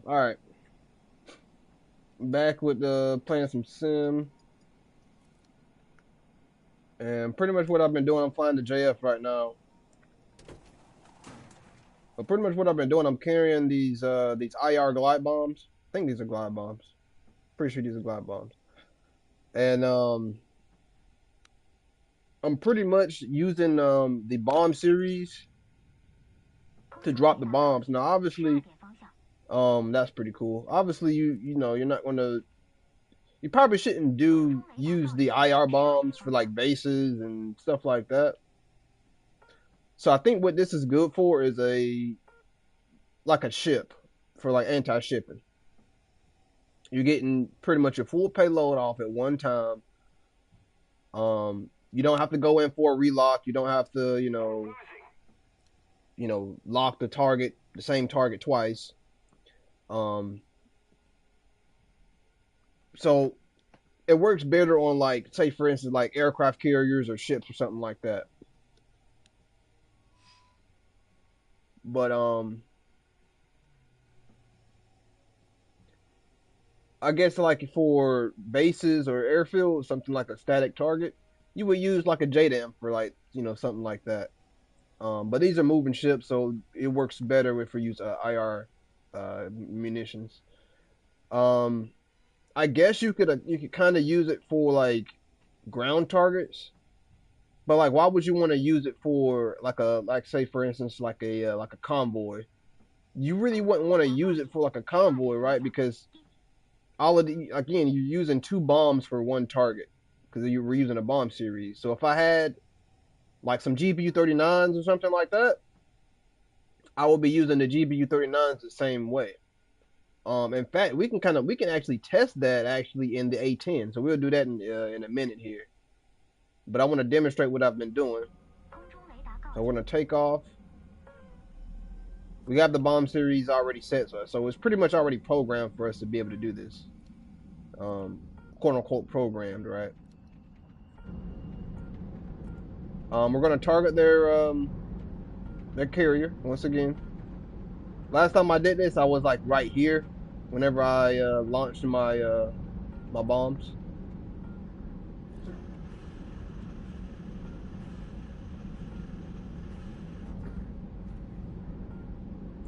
All right, back with playing some sim, and pretty much what I've been doing. I'm flying the JF right now, but pretty much what I've been doing. I'm carrying these IR glide bombs. I think these are glide bombs. Pretty sure these are glide bombs, and I'm pretty much using the bomb series to drop the bombs. Now, obviously, that's pretty cool. Obviously, you know you're not gonna. You probably shouldn't use the IR bombs for like bases and stuff like that. So I think what this is good for is a like a ship for like anti-shipping. You're getting pretty much your full payload off at one time. You don't have to go in for a relock. You don't have to, lock the same target twice. Um, so it works better on like, say for instance, like aircraft carriers or ships or something like that. But I guess like for bases or airfields, something like a static target, you would use like a JDAM for like, something like that. But these are moving ships, so it works better if we use IR munitions. Um, I guess you could kind of use it for like ground targets, but like why would you want to use it for like say for instance like a convoy? You really wouldn't want to use it for like a convoy, right? Because all of the again you're using two bombs for one target because you were using a bomb series. So if I had like some GBU 39s or something like that, I will be using the GBU 39s the same way. In fact, we can actually test that actually in the A10. So we'll do that in a minute here. But I want to demonstrate what I've been doing. So we're gonna take off. We have the bomb series already set, so it's pretty much already programmed for us to be able to do this. Um, quote unquote programmed, right? We're gonna target their carrier once again. Last time I did this, I was like right here whenever I launched my bombs.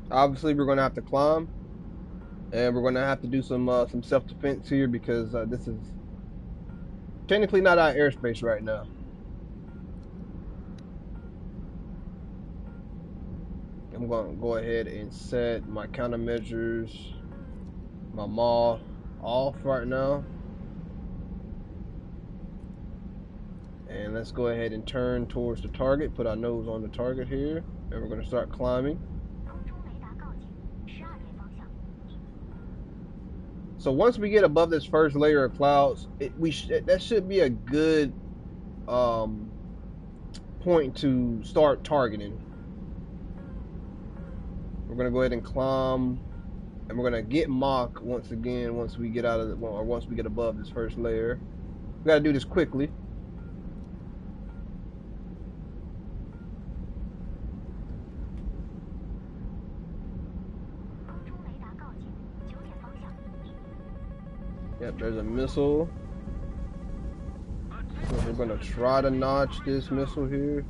Obviously, we're gonna have to climb, and we're gonna have to do some self defense here because this is technically not our airspace right now. I'm gonna go ahead and set my countermeasures, my maw off right now. And let's go ahead and turn towards the target, put our nose on the target here, and we're gonna start climbing. So once we get above this first layer of clouds, that should be a good um, point to start targeting. We're gonna go ahead and climb, and we're gonna get Mach once again once we get once we get above this first layer. We gotta do this quickly. Yep, there's a missile. So we're gonna try to notch this missile here.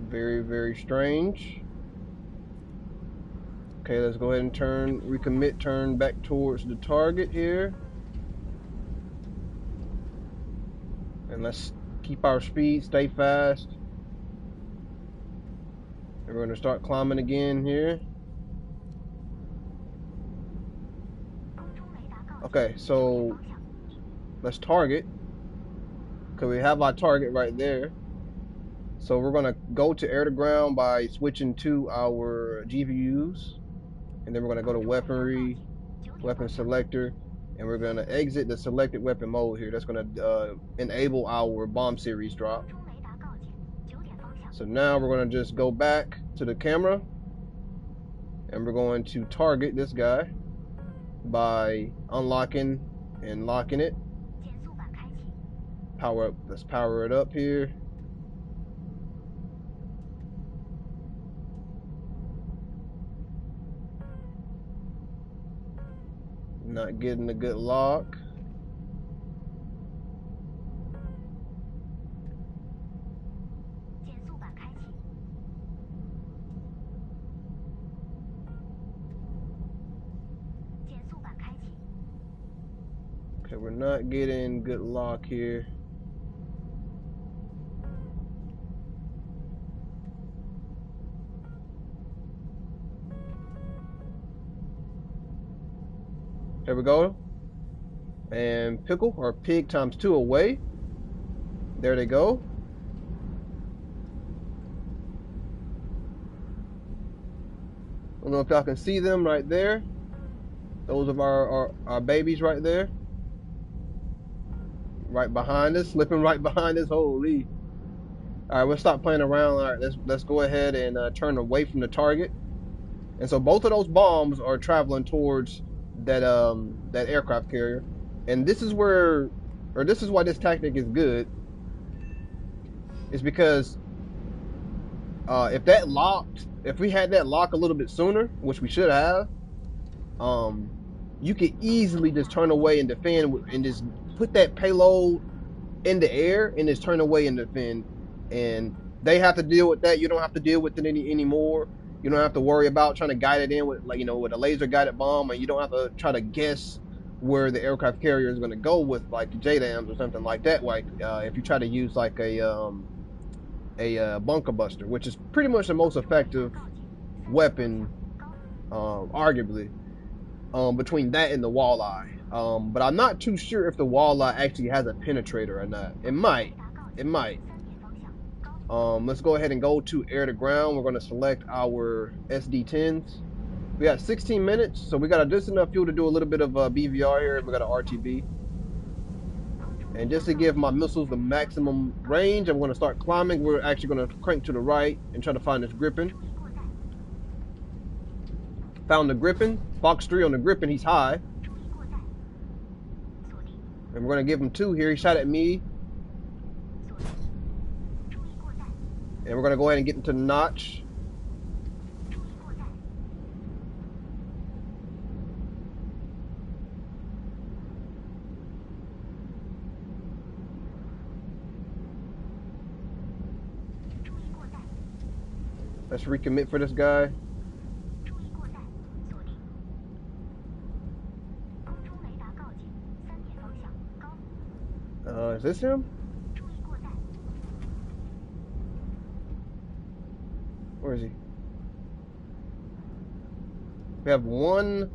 Very, very strange. Okay, let's go ahead and turn back towards the target here. And let's keep our speed, stay fast. And we're gonna start climbing again here. Okay, so let's target. Because we have our target right there. So we're gonna go to air to ground by switching to our GPUs. And then we're gonna go to weaponry, weapon selector, and we're gonna exit the selected weapon mode here. That's gonna enable our bomb series drop. So now we're gonna just go back to the camera, And we're going to target this guy by unlocking and locking it. Power up. Let's power it up here. Not getting a good lock. Okay, we're not getting good lock here. There we go. And pickle or pig times 2 away. There they go. I don't know if y'all can see them right there. Those are our babies right there. Right behind us, slipping right behind us. Holy. All right, we'll stop playing around. All right, let's go ahead and turn away from the target. And so both of those bombs are traveling towards that that aircraft carrier. And this is where, or this is why this tactic is good. Is because if that locked, if we had that lock a little bit sooner, which we should have, you could easily just turn away and defend and just put that payload in the air and just turn away and defend. And they have to deal with that. You don't have to deal with it anymore. You don't have to worry about trying to guide it in with, like, with a laser guided bomb, and you don't have to try to guess where the aircraft carrier is going to go with like JDAMs or something like that. Like if you try to use like a bunker buster, which is pretty much the most effective weapon, arguably, between that and the walleye. But I'm not too sure if the walleye actually has a penetrator or not. It might. It might. Let's go ahead and go to air to ground. We're going to select our SD-10s. We got 16 minutes, so we got just enough fuel to do a little bit of BVR here. We got an RTB. And just to give my missiles the maximum range, I'm going to start climbing. We're actually going to crank to the right and try to find this Gripen. Found the Gripen. Fox 3 on the Gripen. He's high. And we're going to give him 2 here. He shot at me. And we're going to go ahead and get into the notch. Let's recommit for this guy. Is this him? Where is he? We have one.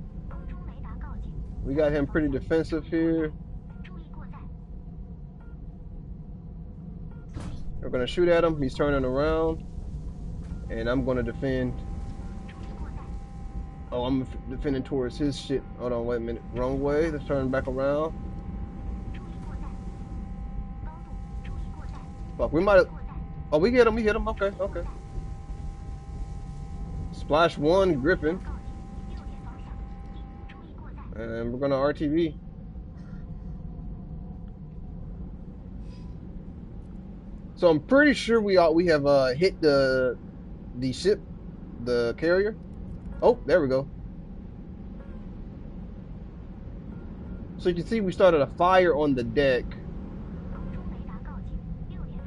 We got him pretty defensive here. We're going to shoot at him. He's turning around. And I'm going to defend. Oh, I'm defending towards his shit. Hold on, wait a minute. Wrong way. Let's turn back around. Fuck, we might have... Oh, we hit him. We hit him. Okay, okay. Splash 1, Gripen. And we're going to RTV. So I'm pretty sure we have hit the ship, the carrier. Oh, there we go. So you can see we started a fire on the deck.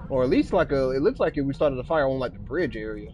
Or at least like it looks like we started a fire on like the bridge area.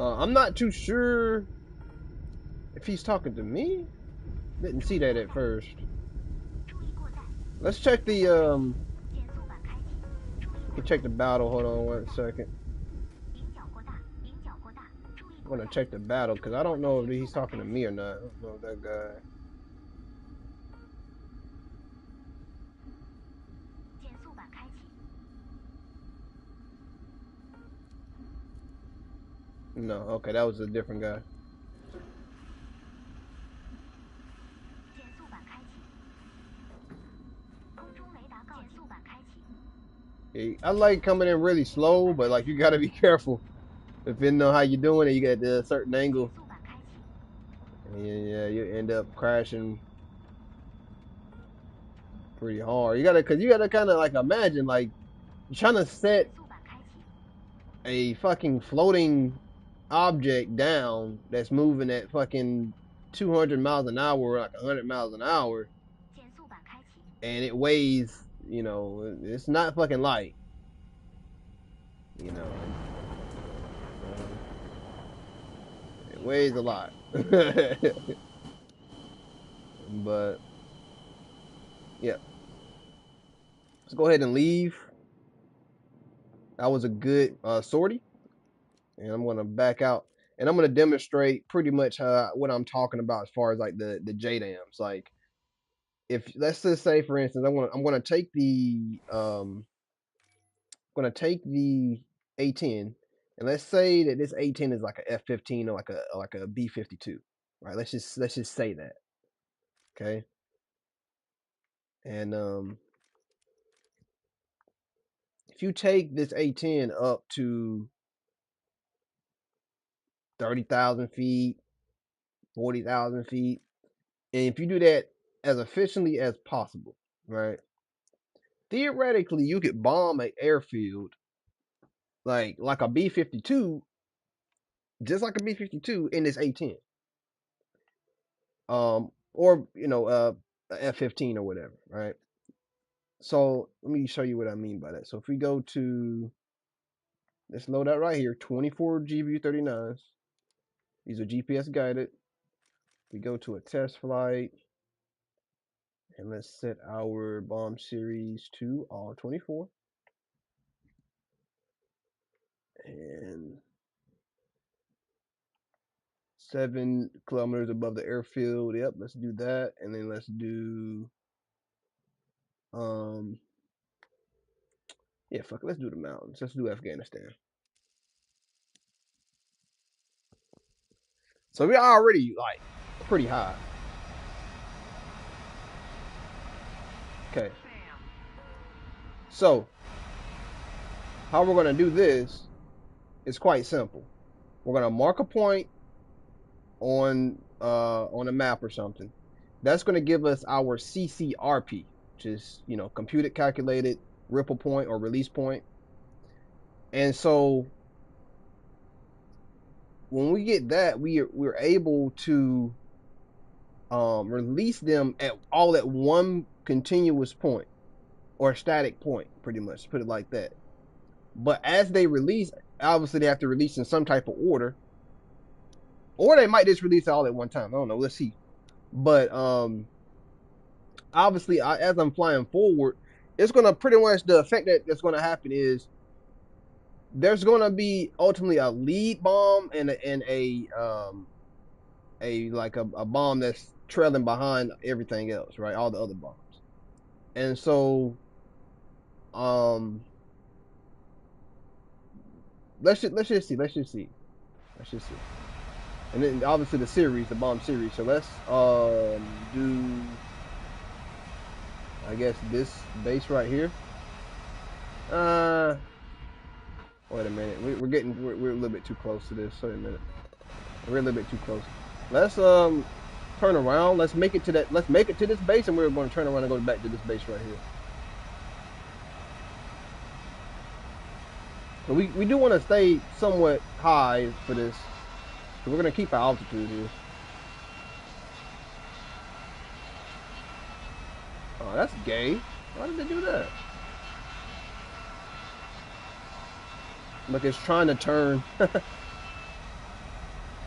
I'm not too sure if he's talking to me. Didn't see that at first. Let's check the we can check the battle. Hold on 1 second. I'm gonna check the battle because I don't know if he's talking to me or not. I don't know if that guy. No, okay, that was a different guy. Yeah, I like coming in really slow, but like you gotta be careful. Depending on how you're doing it, you get a certain angle, and yeah, you end up crashing pretty hard. Cause you gotta kind of like imagine like you're trying to set a fucking floating object down that's moving at fucking 200 miles an hour, or like 100 miles an hour, and it weighs, it's not fucking light, you know, it weighs a lot. But yeah, let's go ahead and leave. That was a good sortie, and I'm gonna back out, and I'm gonna demonstrate pretty much what I'm talking about as far as like the JDAMs. Like, if let's just say for instance, I'm gonna take the A10, and let's say that this A10 is like a F15 or like a B52, right? Let's just say that, okay? And if you take this A10 up to 30,000 feet, 40,000 feet, and if you do that as efficiently as possible, right? Theoretically, you could bomb an airfield like a B52, just like a B52 in this A10, or a F15 or whatever, right? So let me show you what I mean by that. So if we go to, let's load that right here, 24 GBU-39s. These are GPS guided. We go to a test flight, and let's set our bomb series to all 24. And 7 kilometers above the airfield. Yep, let's do that. And then let's do yeah, fuck it, let's do the mountains. Let's do Afghanistan. So we're already like pretty high. Okay. So how we're gonna do this is quite simple. We're gonna mark a point on a map or something. That's gonna give us our CCRP, which is computed calculated ripple point or release point. And so when we get that, we're able to release them at one continuous point or static point, pretty much put it like that. But as they release, obviously they have to release in some type of order, or they might just release all at one time. I don't know. Let's see. But obviously, as I'm flying forward, it's gonna pretty much the effect that's gonna happen is there's gonna be ultimately a lead bomb and a bomb that's trailing behind everything else, right? All the other bombs. And so let's just see. And then obviously the bomb series. So let's do, I guess, this base right here. Wait a minute. We're a little bit too close to this. Wait a minute. We're a little bit too close. Let's turn around. Let's make it to that. Let's make it to this base, and we're going to turn around and go back to this base right here. So we do want to stay somewhat high for this. So we're going to keep our altitude here. Oh, that's gay. Why did they do that? Look, it's trying to turn. I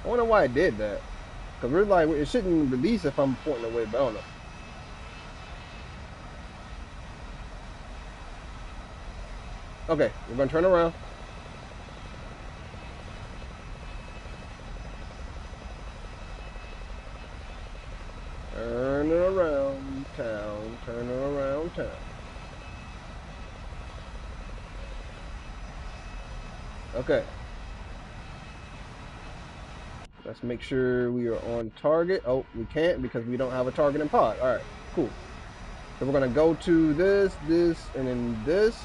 wonder why it did that. Because we're like, it shouldn't release if I'm pointing away, but I don't know. Okay, we're gonna turn around. Turn around town, turn around town. Okay. Let's make sure we are on target. Oh, we can't because we don't have a target in pod. All right, cool. So we're gonna go to this, this, and then this.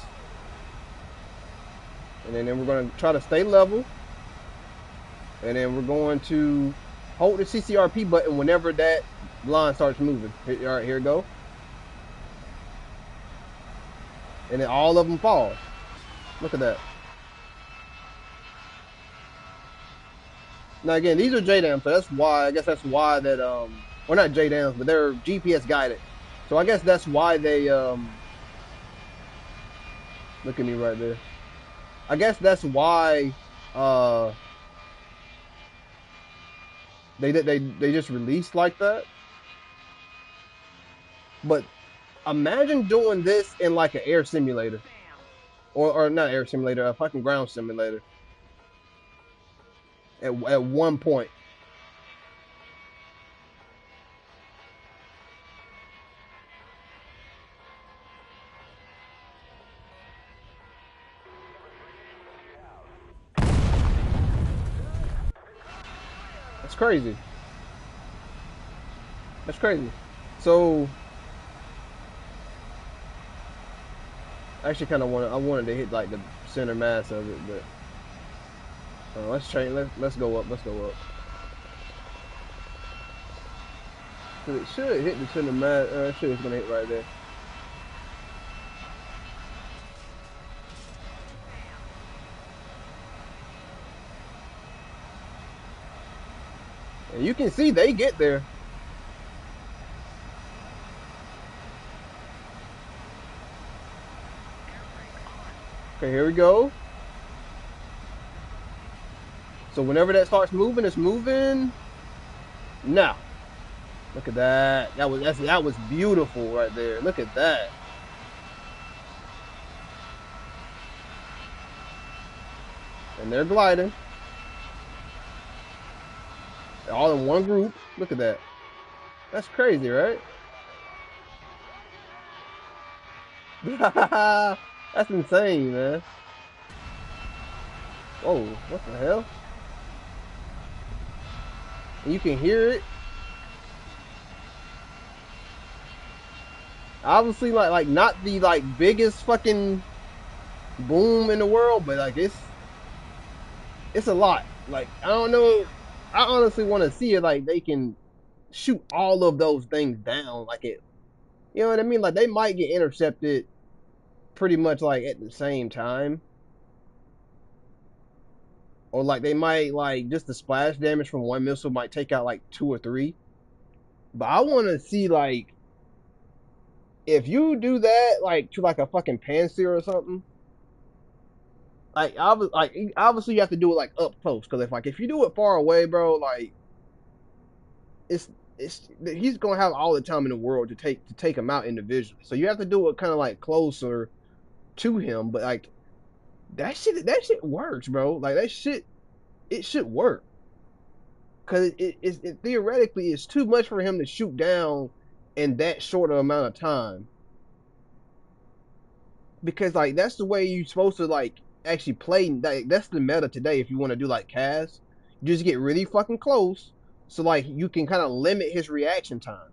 And then we're gonna try to stay level. And then we're going to hold the CCRP button whenever that line starts moving. All right, here we go. And then all of them fall. Look at that. Now again, these are JDAMs, so that's why I guess that's why that or not JDAMs, but they're GPS guided. So I guess that's why they look at me right there. I guess that's why uh they just released like that. But imagine doing this in like an air simulator. Or not air simulator, a fucking ground simulator. At one point. That's crazy. That's crazy. So I actually kind of wanted to hit like the center mass of it, but let's change. Let's go up. Let's go up. So it should hit the center mass. It should. It's gonna hit right there. And you can see they get there. Okay, here we go. So whenever that starts moving, it's moving. Now, look at that. That was beautiful right there. Look at that. And they're gliding. They're all in one group. Look at that. That's crazy, right? That's insane, man. Whoa, what the hell? And you can hear it. Obviously, like not the like biggest fucking boom in the world, but like it's a lot. Like I don't know. I honestly want to see it. Like they can shoot all of those things down. Like it, you know what I mean? Like they might get intercepted pretty much like at the same time, or like they might like just the splash damage from one missile might take out like two or three. But I want to see like if you do that like to like a fucking Panzer or something. Like obviously you have to do it like up close because if you do it far away, bro, like it's he's gonna have all the time in the world to take him out individually. So you have to do it kind of like closer to him. But like that shit works, bro. Like that shit it should work because it theoretically is too much for him to shoot down in that short of amount of time. Because like that's the way you're supposed to like actually play. That's the meta today. If you want to do like Cass, you just get really fucking close, so like you can kind of limit his reaction time.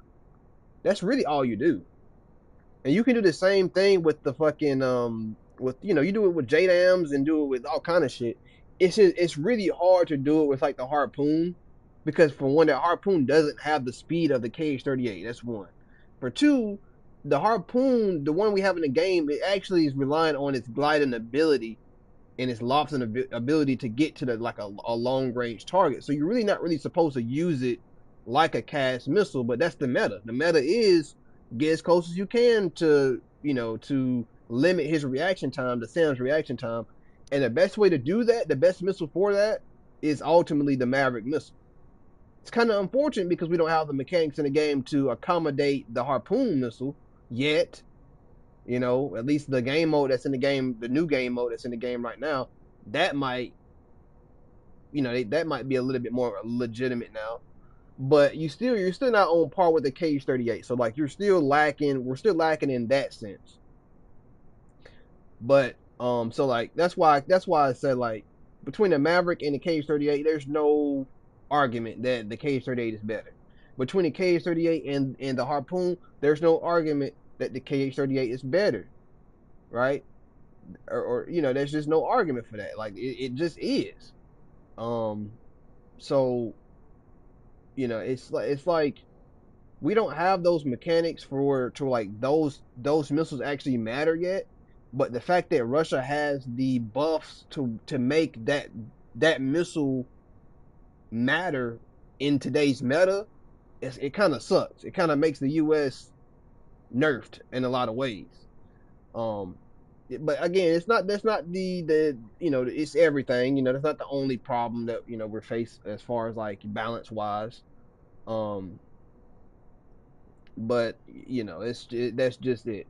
That's really all you do, and you can do the same thing with the fucking with you do it with JDAMs and do it with all kind of shit. It's really hard to do it with like the harpoon because for one, that harpoon doesn't have the speed of the KH-38. That's one. For two, the harpoon, the one we have in the game, it actually is relying on its gliding ability and its lofting ability to get to the like a long range target. So you're really not really supposed to use it like a cast missile, but that's the meta. The meta is get as close as you can to to limit his reaction time, the Sam's reaction time. And the best way to do that, the best missile for that, is ultimately the Maverick missile. It's kind of unfortunate because we don't have the mechanics in the game to accommodate the harpoon missile yet, At least the game mode that's in the game, the new game mode that's in the game right now, that might, that might be a little bit more legitimate now. But you're still not on par with the KH-38. So like we're still lacking in that sense. But so like that's why I said like between the Maverick and the KH-38, there's no argument that the KH-38 is better. Between the KH-38 and the Harpoon, there's no argument that the KH-38 is better, right? Or there's just no argument for that. Like it just is. Um, so it's like we don't have those mechanics for to like those missiles actually matter yet. But the fact that Russia has the buffs to make that missile matter in today's meta, it kind of sucks. It kind of makes the U.S. nerfed in a lot of ways. Um, but again, it's not that's not the it's everything. That's not the only problem that we're faced as far as like balance wise. Um, but that's just it.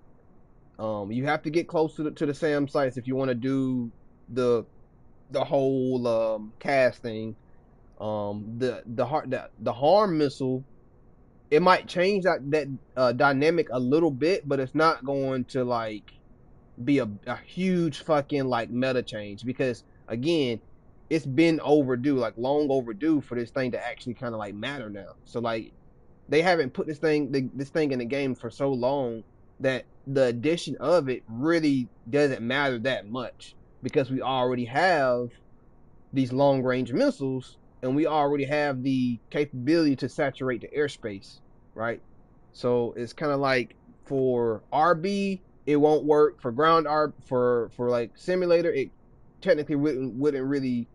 You have to get close to the SAM sites if you want to do the the whole cast thing. The harm missile, it might change that dynamic a little bit, but it's not going to like be a huge fucking like meta change because again, it's been overdue, like long overdue for this thing to actually kind of like matter now. So like they haven't put this thing in the game for so long that the addition of it really doesn't matter that much because we already have these long range missiles and we already have the capability to saturate the airspace, right? So it's kind of like for RB, it won't work for ground R for like simulator. It technically wouldn't really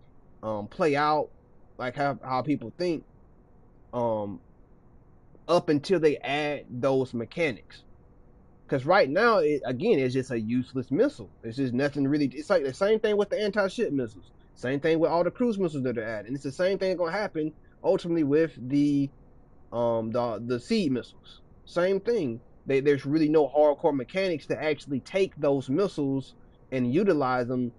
play out like how people think um up until they add those mechanics. Because right now, again, it's just a useless missile. It's just nothing really. It's like the same thing with the anti-ship missiles. Same thing with all the cruise missiles that are added. And it's the same thing going to happen ultimately with the seed missiles. Same thing. There's really no hardcore mechanics to actually take those missiles and utilize them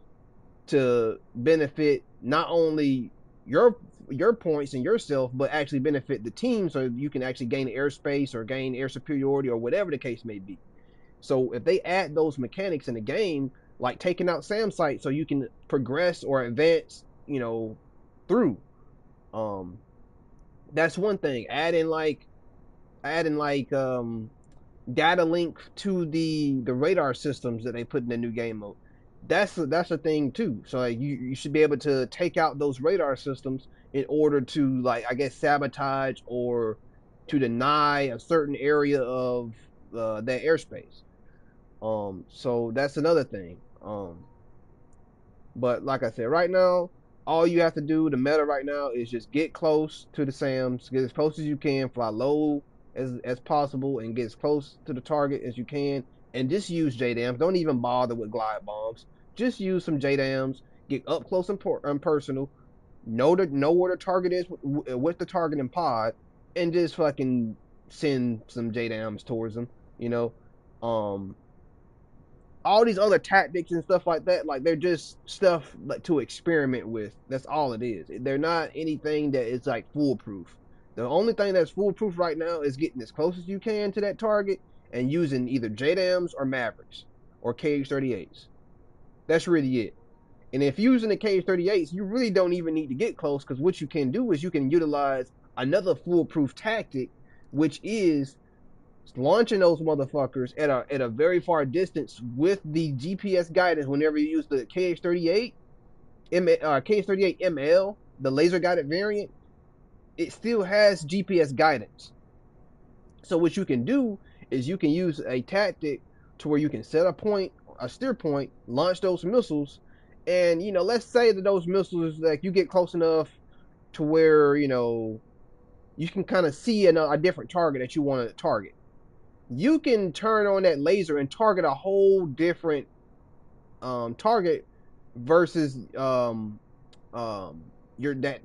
to benefit not only your your points and yourself, but actually benefit the team so you can actually gain airspace or gain air superiority or whatever the case may be. So if they add those mechanics in the game, like taking out SAM sites so you can progress or advance, through. Um, that's one thing. Adding like data link to the radar systems that they put in the new game mode. That's a thing too. So like you should be able to take out those radar systems in order to like I guess sabotage or to deny a certain area of that airspace. So that's another thing. But like I said, right now, all you have to do, the meta right now, is just get close to the SAMs, get as close as you can, fly low as possible, and get as close to the target as you can, and just use JDAMs. Don't even bother with glide bombs. Just use some JDAMs. Get up close and personal. Know where the target is with the targeting pod, and just fucking send some JDAMs towards them. You know, um, all these other tactics and stuff like that, like they're just stuff like to experiment with. That's all it is. They're not anything that is like foolproof. The only thing that's foolproof right now is getting as close as you can to that target and using either JDAMs or Mavericks or KH-38s. That's really it. And if using the KH-38s, you really don't even need to get close because what you can do is you can utilize another foolproof tactic, which is launching those motherfuckers at a very far distance with the GPS guidance. Whenever you use the KH-38 KH-38 ML, the laser guided variant, it still has GPS guidance. So what you can do is you can use a tactic to where you can set a steer point, launch those missiles, and let's say that those missiles like you get close enough to where you can kind of see a different target that you want to target. You can turn on that laser and target a whole different target versus your that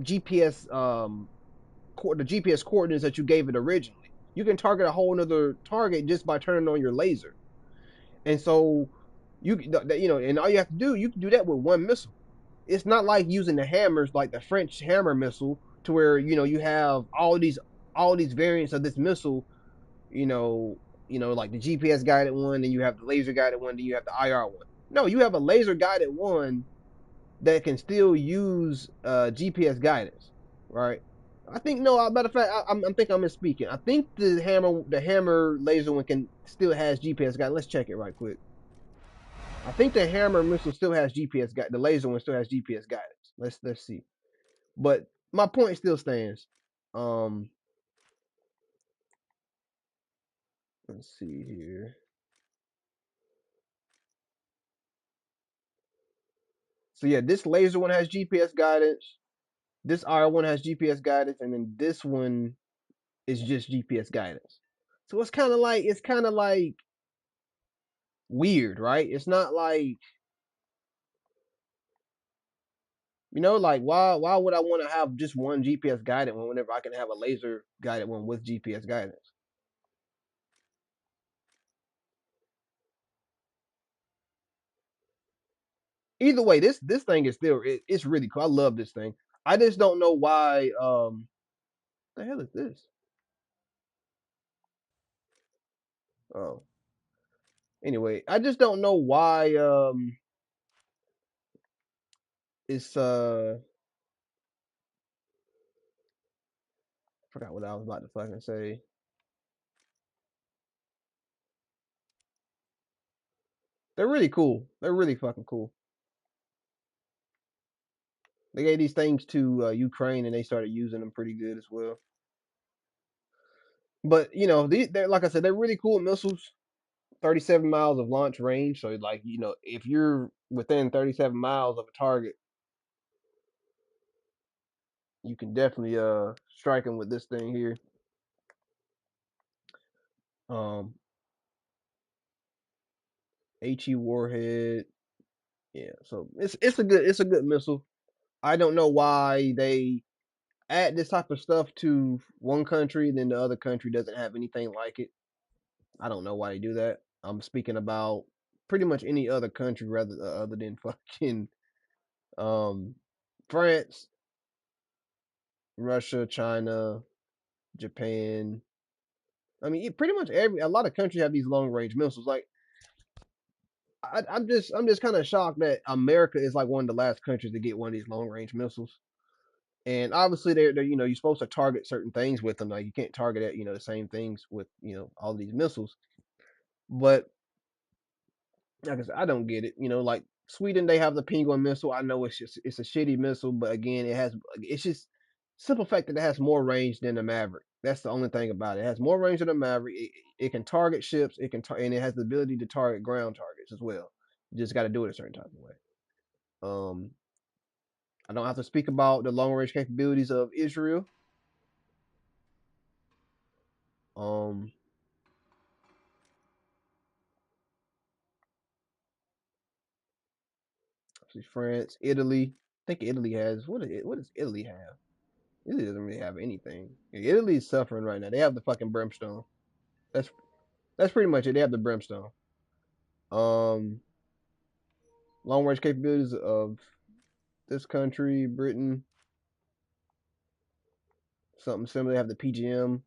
GPS the GPS coordinates that you gave it originally. You can target a whole other target just by turning on your laser. And so and all you have to do, you can do that with one missile. It's not like using the hammers like the French hammer missile to where you have all these variants of this missile. You know, like the GPS guided one, then you have the laser guided one, then you have the IR one. No, you have a laser guided one that can still use GPS guidance, right? I think no. Matter of fact, I think I'm misspeaking. I think the hammer laser one can still has GPS guidance. Let's check it right quick. I think the hammer missile still has GPS guide. The laser one still has GPS guidance. Let's see. But my point still stands. Um, let's see here. So yeah, this laser one has GPS guidance. This R one has GPS guidance, and then this one is just GPS guidance. So it's kind of like weird, right? It's not like like why would I want to have just one GPS guided one whenever I can have a laser guided one with GPS guidance? Either way, this thing is still it's really cool. I love this thing. I just don't know why. The hell is this? Oh, anyway, I just don't know why. It's I forgot what I was about to fucking say. They're really cool. They're really fucking cool. They gave these things to Ukraine and they started using them pretty good as well. But they're like I said, they're really cool missiles. 37 miles of launch range. So like if you're within 37 miles of a target, you can definitely strike them with this thing here. Um, HE warhead. Yeah, so it's a good missile. I don't know why they add this type of stuff to one country, then the other country doesn't have anything like it. I don't know why they do that. I'm speaking about pretty much any other country rather other than fucking um France, Russia, China, Japan. I mean, pretty much a lot of countries have these long range missiles. Like, I'm just kind of shocked that America is like one of the last countries to get one of these long range missiles. And obviously, they're you're supposed to target certain things with them. Like, you can't target at the same things with all these missiles. But like I said, I don't get it. Like Sweden, they have the Penguin missile. I know it's a shitty missile, but again, it's just simple fact that it has more range than the Maverick. That's the only thing about it. It has more range than the Maverick. It can target ships. And it has the ability to target ground targets as well. You just got to do it a certain type of way. Um, I don't have to speak about the long range capabilities of Israel. Um, see France, Italy. I think Italy has what does Italy have? Italy doesn't really have anything. Italy's suffering right now. They have the fucking brimstone. That's that's pretty much it. They have the brimstone. Um, long range capabilities of this country, Britain, something similar. They have the PGM.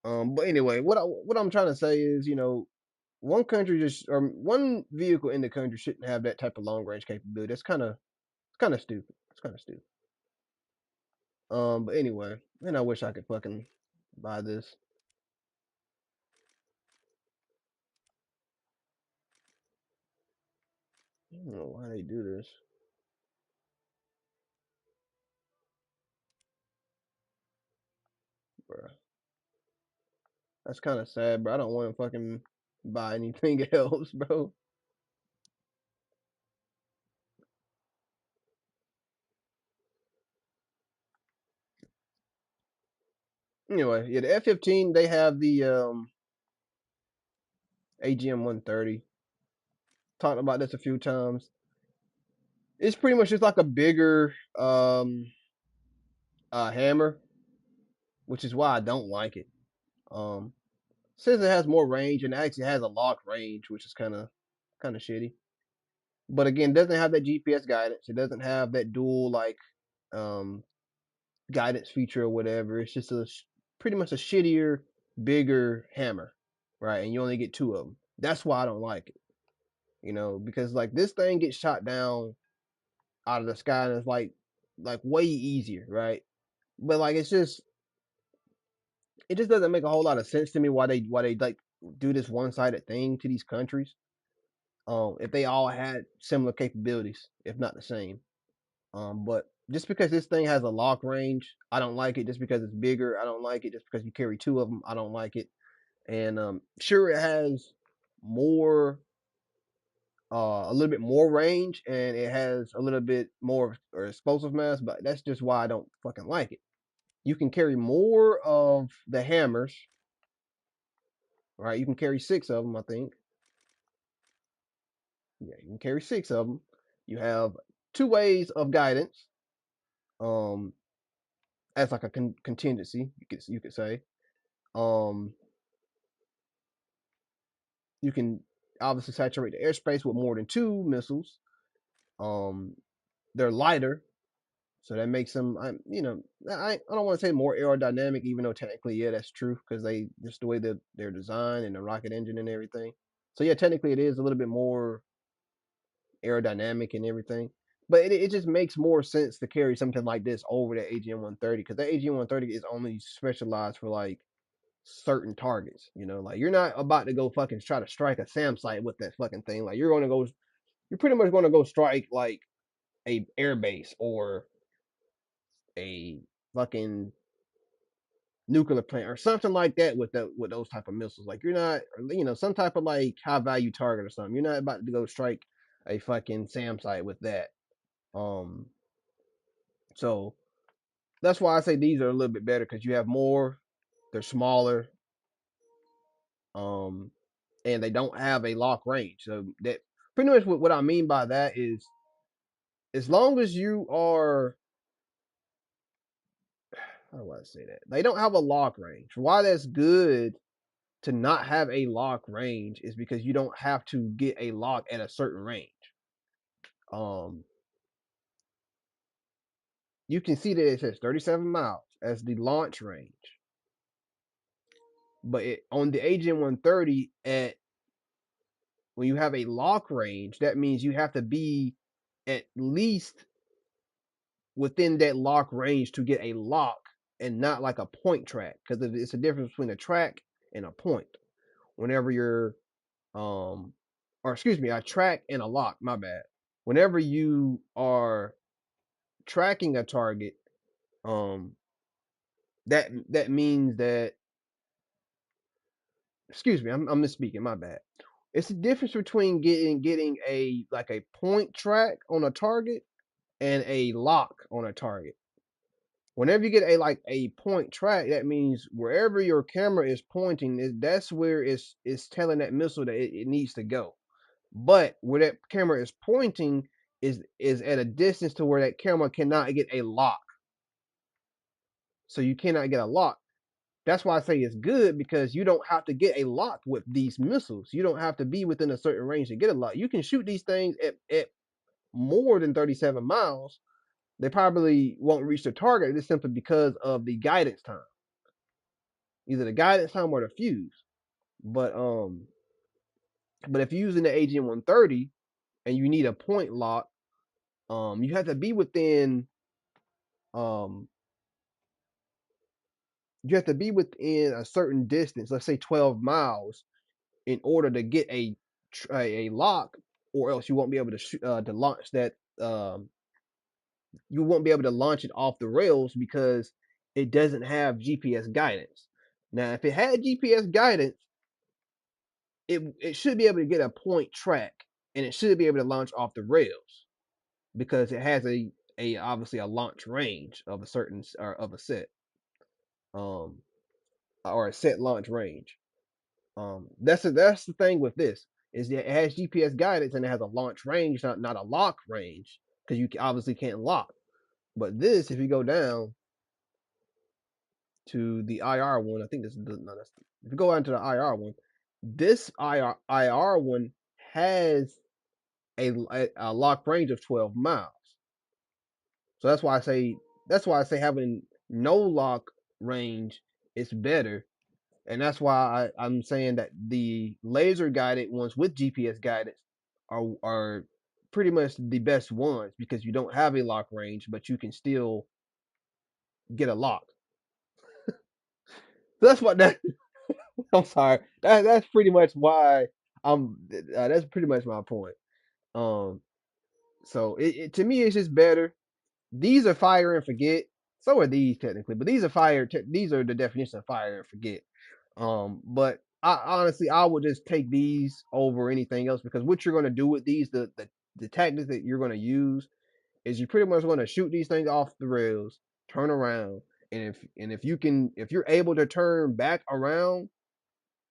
But anyway, what I'm trying to say is, one country just or one vehicle in the country shouldn't have that type of long range capability. It's kind of stupid. It's kind of stupid. But anyway, man, I wish I could fucking buy this. I don't know why they do this, bro. That's kind of sad, bro. I don't want to fucking buy anything else, bro. Anyway, yeah, the F-15 they have the AGM 130. Talked about this a few times. It's pretty much just like a bigger hammer, which is why I don't like it. Um, Says it has more range and it actually has a lock range, which is kind of shitty. But again, it doesn't have that GPS guidance. It doesn't have that dual like um guidance feature or whatever. It's just pretty much a shittier, bigger hammer, right? And you only get two of them. That's why I don't like it, because like this thing gets shot down out of the sky and it's like way easier, right? But like it just doesn't make a whole lot of sense to me why they like do this one sided thing to these countries. If they all had similar capabilities, if not the same. But just because this thing has a lock range, I don't like it. Just because it's bigger, I don't like it. Just because you carry two of them, I don't like it. And sure, it has more, a little bit more range, and it has a little bit more or explosive mass, but that's just why I don't fucking like it. You can carry more of the hammers, right? You can carry six of them, I think. Yeah, you can carry six of them. You have two ways of guidance, um, as like a contingency, you could say. Um, you can obviously saturate the airspace with more than two missiles. Um, they're lighter, so that makes them, I don't want to say more aerodynamic, even though technically, yeah, that's true because they just the way that they're designed and the rocket engine and everything. So yeah, technically it is a little bit more aerodynamic and everything. But it just makes more sense to carry something like this over the AGM 130 because the AGM 130 is only specialized for like certain targets. Like you're not about to go fucking try to strike a SAM site with that fucking thing. Like you're pretty much gonna go strike like a air base or a fucking nuclear plant or something like that with those type of missiles. Like you're not, some type of like high value target or something. You're not about to go strike a fucking SAM site with that. Um, so that's why I say these are a little bit better because you have more, they're smaller, um, and they don't have a lock range. So that pretty much what I mean by that is as long as you are, how do I say that? They don't have a lock range. Why that's good to not have a lock range is because you don't have to get a lock at a certain range. Um, you can see that it says 37 miles as the launch range, but on the AGM 130 at when you have a lock range, that means you have to be at least within that lock range to get a lock and not like a point track because it's a difference between a track and a point. Whenever you're, or excuse me, a track and a lock, my bad. Whenever you are tracking a target, um, that means that, excuse me, I'm misspeaking, my bad. It's the difference between getting a like a point track on a target and a lock on a target. Whenever you get a point track, that means wherever your camera is pointing, that's where it's telling that missile that it needs to go. But where that camera is pointing is at a distance to where that camera cannot get a lock. So you cannot get a lock. That's why I say it's good because you don't have to get a lock with these missiles. You don't have to be within a certain range to get a lock. You can shoot these things at more than 37 miles. They probably won't reach their target just simply because of the guidance time, either the guidance time or the fuse. But if you're using the AGM 130 and you need a point lock, you have to be within um a certain distance, let's say 12 miles, in order to get a lock, or else you won't be able to launch that. You won't be able to launch it off the rails because it doesn't have GPS guidance. Now, if it had GPS guidance, it should be able to get a point track and it should be able to launch off the rails because it has a obviously a launch range of a certain or of a set um or a set launch range. That's the thing with this is that it has GPS guidance and it has a launch range, not a lock range because you obviously can't lock. But if you go down to the IR one, I think this is no, If you go out into the IR one, this IR one has a lock range of 12 miles. So that's why I say having no lock range is better, and that's why I'm saying that the laser guided ones with GPS guidance are pretty much the best ones because you don't have a lock range, but you can still get a lock. So that's what that. I'm sorry. That's pretty much why I'm. That's pretty much my point. Um. So to me, it's just better. These are fire and forget. So are these technically, but these are these are the definition of fire and forget. But I honestly, I would just take these over anything else because what you're going to do with these, the tactics that you're going to use is you're pretty much going to shoot these things off the rails, turn around, and if you're able to turn back around,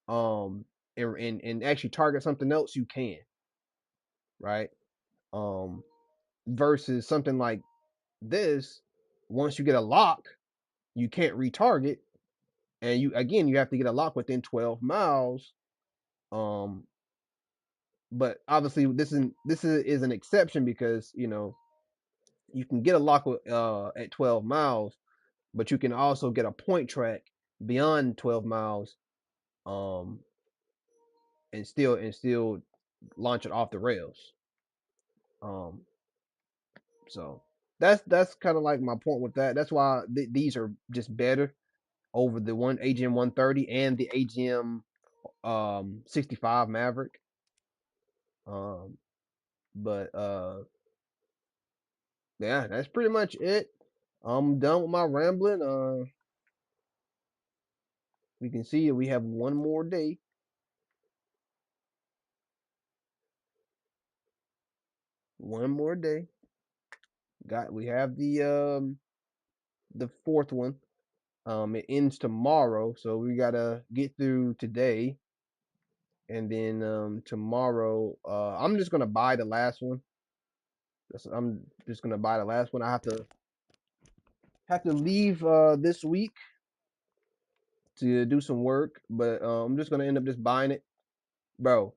um, and actually target something else, you can, right? Um, versus something like this, once you get a lock, you can't retarget, and you have to get a lock within 12 miles. Um, but obviously this is an exception because you can get a lock at 12 miles, but you can also get a point track beyond 12 miles, um, and still launch it off the rails. Um, so that's kind of like my point with that. That's why these are just better over the one AGM 130 and the AGM 65 Maverick. Um, but yeah, that's pretty much it. I'm done with my rambling. We can see we have one more day. One more day. We have the fourth one. It ends tomorrow, so we gotta get through today, and then tomorrow. I'm just gonna buy the last one. I'm just gonna buy the last one. I have to leave this week to do some work, but I'm just gonna end up just buying it, bro.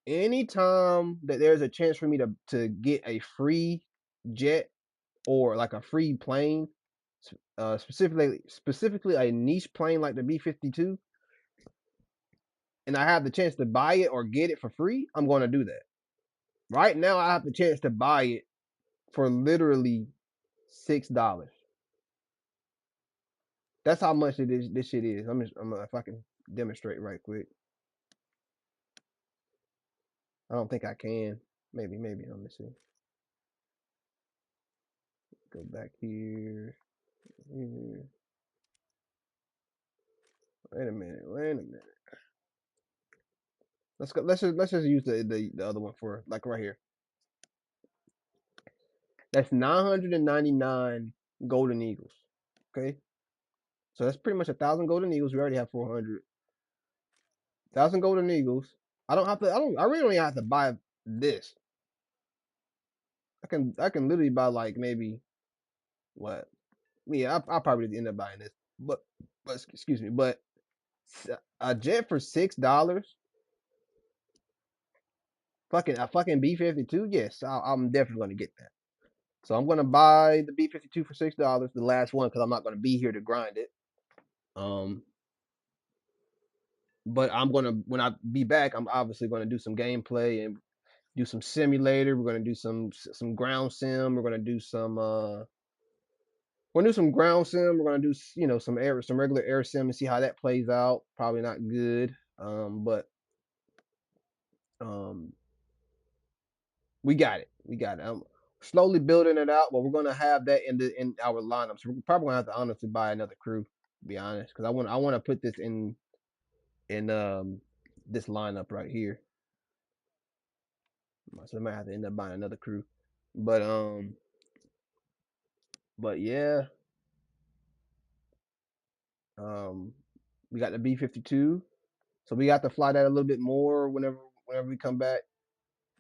Anytime that there's a chance for me to get a free jet or like a free plane, specifically a niche plane like the B-52, and I have the chance to buy it or get it for free, I'm going to do that. Right now, I have the chance to buy it for literally $6. That's how much it is. This shit is. If I can demonstrate right quick. I don't think I can. Maybe. Let me see. Go back here. Here. Wait a minute. Wait a minute. Let's go. Let's just use the other one for like right here. That's 999 golden eagles. Okay, so that's pretty much 1,000 golden eagles. We already have 400. 1,000 golden eagles. I don't have to. I don't. I really don't even have to buy this. I can literally buy like maybe what? Yeah, I probably end up buying this. But excuse me. But a jet for $6. A fucking B-52. Yes, I'm definitely gonna get that. So I'm gonna buy the B-52 for $6, the last one, because I'm not gonna be here to grind it. Um, but when I be back, I'm obviously gonna do some gameplay and do some simulator. We're gonna do some ground sim. We're gonna do some ground sim. We're gonna do some regular air sim and see how that plays out. Probably not good. But um, we got it. We got it. I'm slowly building it out, but we're gonna have that in our lineup. So we're probably gonna have to honestly buy another crew, to be honest, because I want to put this in this lineup right here. So I might have to end up buying another crew. But yeah, um, we got the B-52, so we got to fly that a little bit more whenever we come back.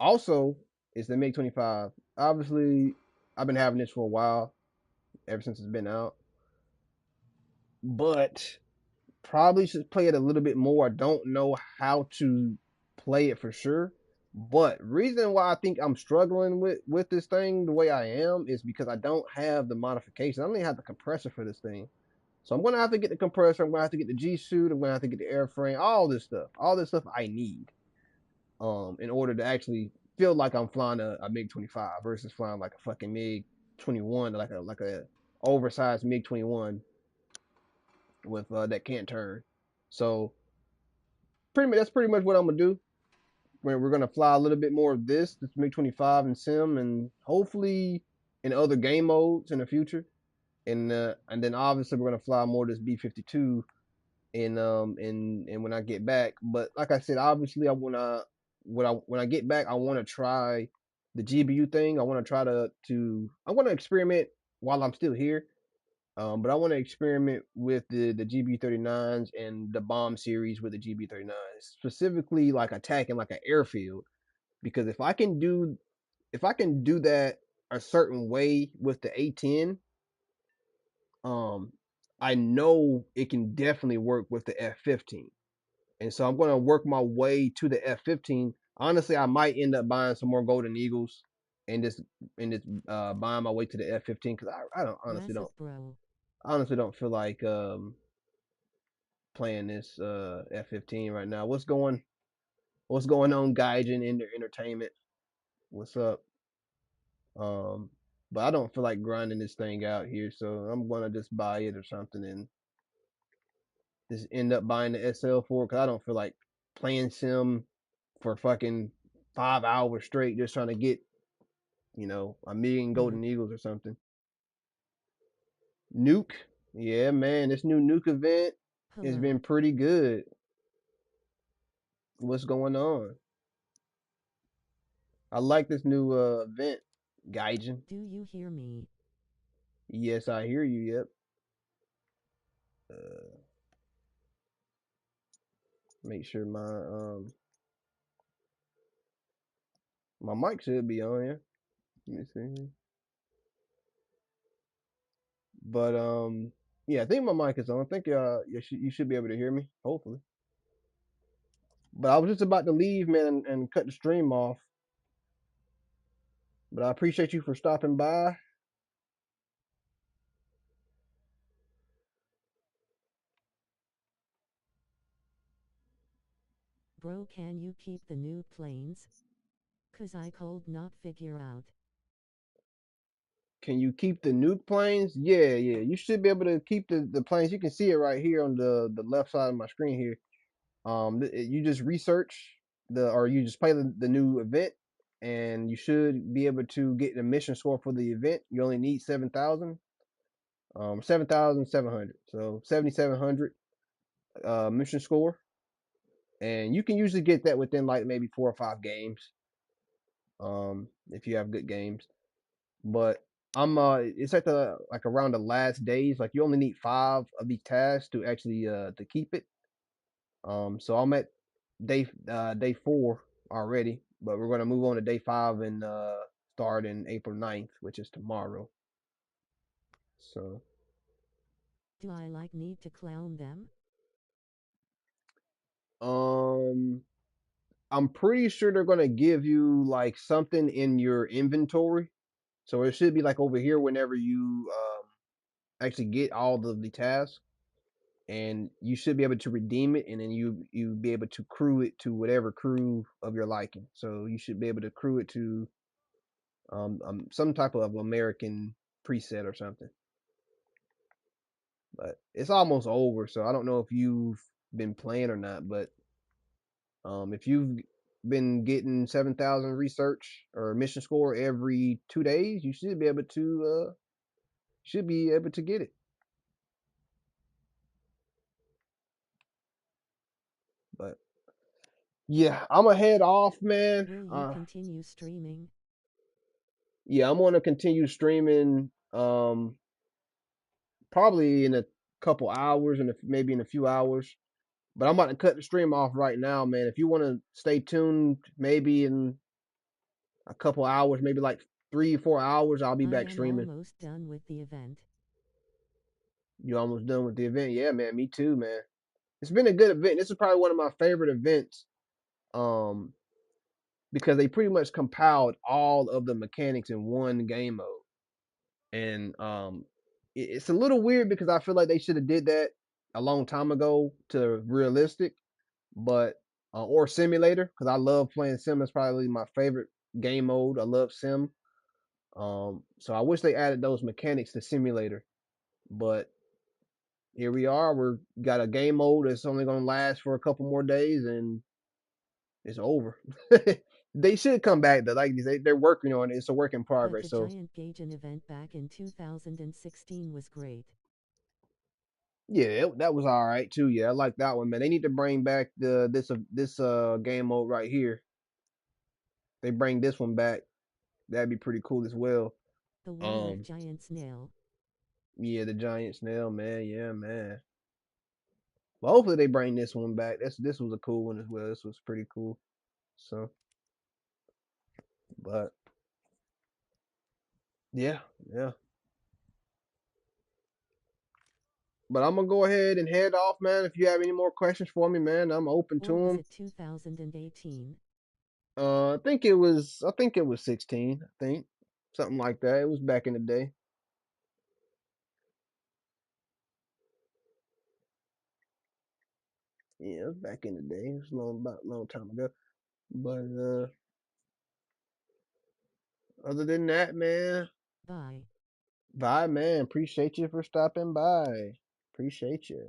Also, it's the MiG-25. Obviously, I've been having this for a while, ever since it's been out. But probably should play it a little bit more. I don't know how to play it for sure. But reason why I think I'm struggling with this thing the way I am is because I don't have the modification. I don't even have the compressor for this thing. So I'm gonna have to get the compressor. I'm gonna have to get the G suit. I'm gonna have to get the airframe. All this stuff I need in order to actually feel like I'm flying a MiG 25 versus flying like a fucking MiG 21, like a oversized MiG 21 with that can't turn. So pretty much that's pretty much what I'm gonna do. We're gonna fly a little bit more of this MiG 25 in sim, and hopefully in other game modes in the future. And then obviously we're gonna fly more of this B-52 in when I get back. But like I said, obviously when I get back, I want to try the GBU thing. I want to try I want to experiment while I'm still here. But I want to experiment with the GB39s and the bomb series with the GB39s, specifically like attacking like an airfield. Because if I can do that a certain way with the A10, um, I know it can definitely work with the F15. And so I'm going to work my way to the F15. Honestly, I might end up buying some more Golden Eagles and just buying my way to the F15 because I don't Massive bro. honestly don't feel like playing this F15 right now. What's going on, Gaijin in their entertainment? What's up? Um, but I don't feel like grinding this thing out here, so I'm gonna just buy it or something and just end up buying the SL4 because I don't feel like playing sim for fucking 5 hours straight just trying to get a million Nuke. golden eagles or something. Nuke, yeah, man, this new nuke event has been Hello. pretty good. What's going on? I like this new event, Gaijin. Do you hear me? Yes, I hear you. Yep. Uh, make sure my mic should be on here. Let me see. But yeah, I think my mic is on. I think you should be able to hear me. Hopefully. But I was just about to leave, man, and cut the stream off. But I appreciate you for stopping by. Bro, can you keep the new planes? Cause I could not figure out. Can you keep the nuke planes? Yeah, yeah. You should be able to keep the planes. You can see it right here on the left side of my screen here. You just research or you just play the new event, and you should be able to get the mission score for the event. You only need 7,000, 7,700. So 7,700 mission score, and you can usually get that within like maybe 4 or 5 games, if you have good games. But it's at the like around the last days. Like you only need 5 of these tasks to actually to keep it. So I'm at day 4 already, but we're gonna move on to day 5 and start in April 9th, which is tomorrow. So Do I like need to clown them? um I'm pretty sure they're gonna give you like something in your inventory. So it should be like over here whenever you actually get all of the tasks, and you should be able to redeem it, and then you be able to crew it to whatever crew of your liking. So you should be able to crew it to some type of American preset or something. But it's almost over, so I don't know if you've been playing or not. But if you've been getting 7,000 research or mission score every 2 days, you should be able to get it. But yeah, I'm gonna head off, man. Will you continue streaming? Yeah, I'm gonna continue streaming. Probably in a couple hours and maybe in a few hours. But I'm about to cut the stream off right now, man. If you want to stay tuned, maybe in a couple hours, maybe like 3 or 4 hours, I'll be I back am streaming. almost done with the event. You almost done with the event? Yeah, man. Me too, man. It's been a good event. This is probably one of my favorite events. Um, because they pretty much compiled all of the mechanics in one game mode. And it's a little weird because I feel like they should have did that a long time ago to realistic, but or simulator because I love playing sim. It's probably my favorite game mode. I love sim. So I wish they added those mechanics to simulator, but here we are. We're got a game mode that's only gonna last for a couple more days, and it's over. They should come back though. Like they're working on it. It's a work in But progress. the So Giant Gaijin event back in 2016 was great. yeah, that was all right too. Yeah, I like that one, man. They need to bring back this game mode right here. They bring this one back. That'd be pretty cool as well. The one with Um, Giant Snail. yeah, the giant snail, man. Yeah, man. Well, hopefully they bring this one back. This was a cool one as well. This was pretty cool. So, but yeah, yeah. But I'm gonna go ahead and head off, man. If you have any more questions for me, man, I'm open to Or was them. it 2018? I think it was 16. I think something like that. It was back in the day. Yeah, it was back in the day. It was long time ago. But other than that, man, Bye. bye, man. Appreciate you for stopping by. Appreciate you.